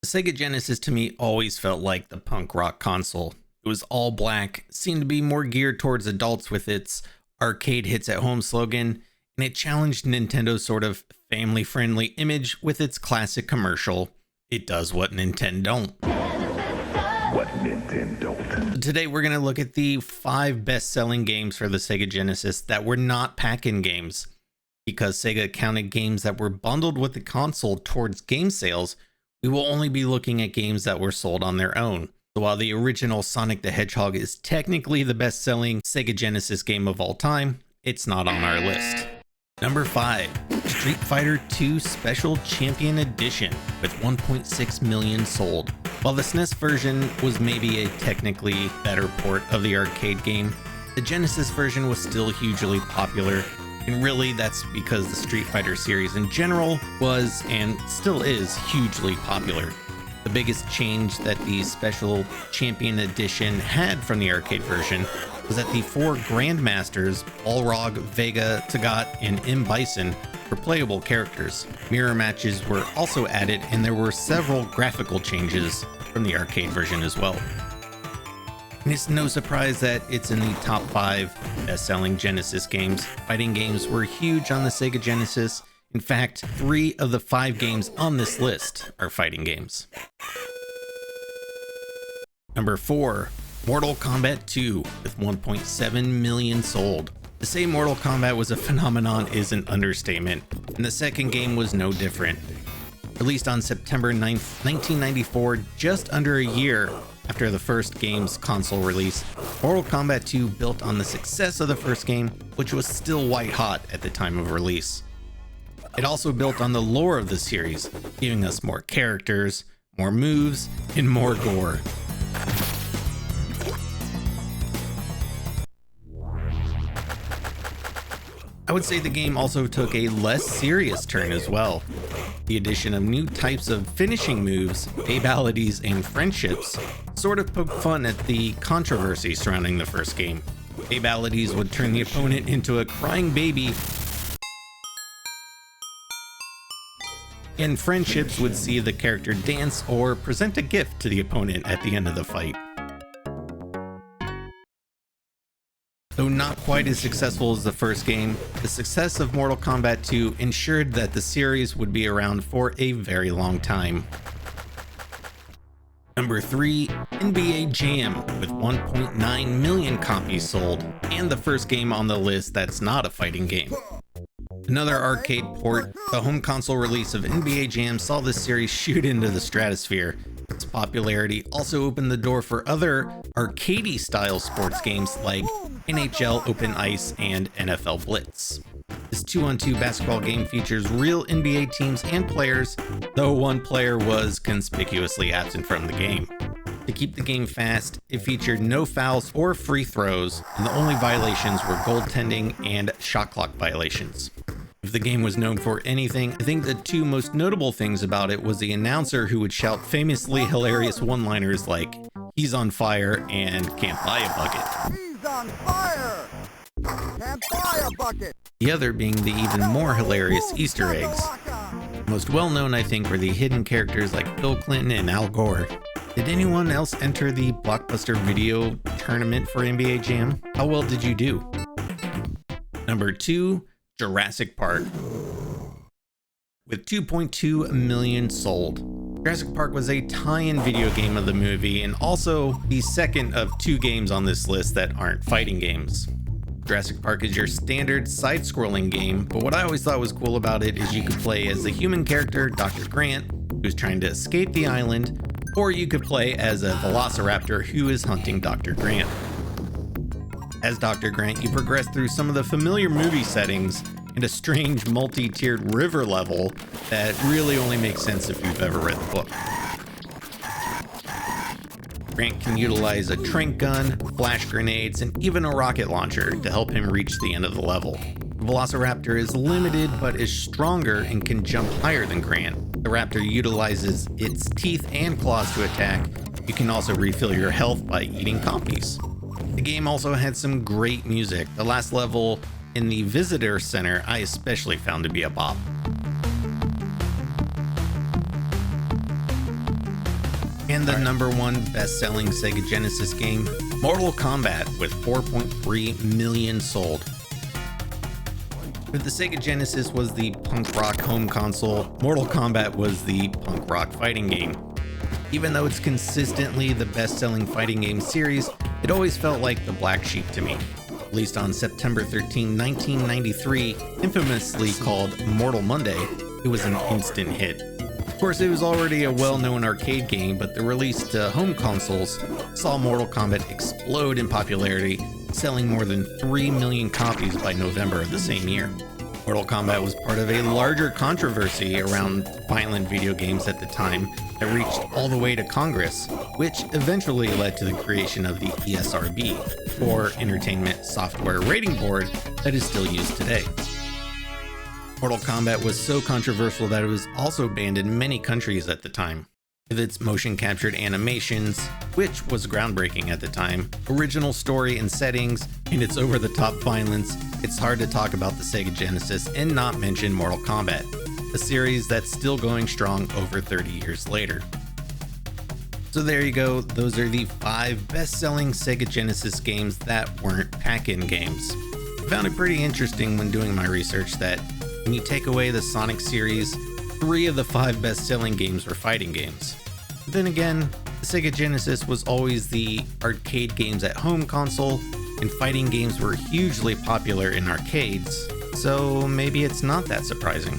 Sega Genesis to me always felt like the punk rock console. It was all black, seemed to be more geared towards adults with its arcade hits at home slogan, and it challenged Nintendo's sort of family-friendly image with its classic commercial, "It does what Nintendo don't." What Nintendo don't. Today we're going to look at the 5 best-selling games for the Sega Genesis that were not pack-in games. Because Sega counted games that were bundled with the console towards game sales, we will only be looking at games that were sold on their own. So while the original Sonic the Hedgehog is technically the best-selling Sega Genesis game of all time, it's not on our list. Number 5, Street Fighter II Special Champion Edition with 1.6 million sold. While the SNES version was maybe a technically better port of the arcade game, the Genesis version was still hugely popular, and really that's because the Street Fighter series in general was and still is hugely popular. The biggest change that the Special Champion Edition had from the arcade version was that the 4 Grandmasters, Balrog, Vega, Sagat, and M. Bison, were playable characters. Mirror matches were also added, and there were several graphical changes from the arcade version as well. And it's no surprise that it's in the top 5 best-selling Genesis games. Fighting games were huge on the Sega Genesis. In fact, 3 of the 5 games on this list are fighting games. Number 4, Mortal Kombat 2 with 1.7 million sold. To say Mortal Kombat was a phenomenon is an understatement, and the second game was no different. Released on September 9th, 1994, just under a year after the first game's console release, Mortal Kombat 2 built on the success of the first game, which was still white hot at the time of release. It also built on the lore of the series, giving us more characters, more moves, and more gore. I would say the game also took a less serious turn as well. The addition of new types of finishing moves, babalities, and friendships sort of poked fun at the controversy surrounding the first game. Babalities would turn the opponent into a crying baby, and friendships would see the character dance or present a gift to the opponent at the end of the fight. Though not quite as successful as the first game, the success of Mortal Kombat 2 ensured that the series would be around for a very long time. Number 3, NBA Jam with 1.9 million copies sold, and the first game on the list that's not a fighting game. Another arcade port, the home console release of NBA Jam saw this series shoot into the stratosphere. Its popularity also opened the door for other arcadey style sports games like NHL Open Ice and NFL Blitz. This 2-on-2 basketball game features real NBA teams and players, though one player was conspicuously absent from the game. To keep the game fast, it featured no fouls or free throws, and the only violations were goaltending and shot clock violations. If the game was known for anything, I think the 2 most notable things about it was the announcer who would shout famously hilarious one-liners like, "He's on fire" and "Can't buy a bucket." He's on fire! Can't buy a bucket! The other being the even more hilarious Easter eggs. Most well known, I think, were the hidden characters like Bill Clinton and Al Gore. Did anyone else enter the Blockbuster Video tournament for NBA Jam? How well did you do? Number 2, Jurassic Park with 2.2 million sold. Jurassic Park was a tie-in video game of the movie and also the second of 2 games on this list that aren't fighting games. Jurassic Park is your standard side-scrolling game, but what I always thought was cool about it is you could play as the human character, Dr. Grant, who's trying to escape the island, or you could play as a velociraptor who is hunting Dr. Grant. As Dr. Grant, you progress through some of the familiar movie settings and a strange multi-tiered river level that really only makes sense if you've ever read the book. Grant can utilize a tranq gun, flash grenades, and even a rocket launcher to help him reach the end of the level. The Velociraptor is limited but is stronger and can jump higher than Grant. The raptor utilizes its teeth and claws to attack. You can also refill your health by eating compies. The game also had some great music. The last level in the visitor center I especially found to be a bop. And the number one best-selling Sega Genesis game, Mortal Kombat, with 4.3 million sold. But the Sega Genesis was the punk rock home console, Mortal Kombat was the punk rock fighting game. Even though it's consistently the best-selling fighting game series, it always felt like the black sheep to me. Released on September 13, 1993, infamously called Mortal Monday, it was an instant hit. Of course, it was already a well-known arcade game, but the release to home consoles saw Mortal Kombat explode in popularity, selling more than 3 million copies by November of the same year. Mortal Kombat was part of a larger controversy around violent video games at the time that reached all the way to Congress, which eventually led to the creation of the ESRB, or Entertainment Software Rating Board, that is still used today. Mortal Kombat was so controversial that it was also banned in many countries at the time. With its motion captured animations, which was groundbreaking at the time, original story and settings, and its over-the-top violence, it's hard to talk about the Sega Genesis and not mention Mortal Kombat, a series that's still going strong over 30 years later. So there you go, those are the 5 best-selling Sega Genesis games that weren't pack-in games. I found it pretty interesting when doing my research that when you take away the Sonic series, 3 of the 5 best-selling games were fighting games. But then again, the Sega Genesis was always the arcade games at home console, and fighting games were hugely popular in arcades, so maybe it's not that surprising.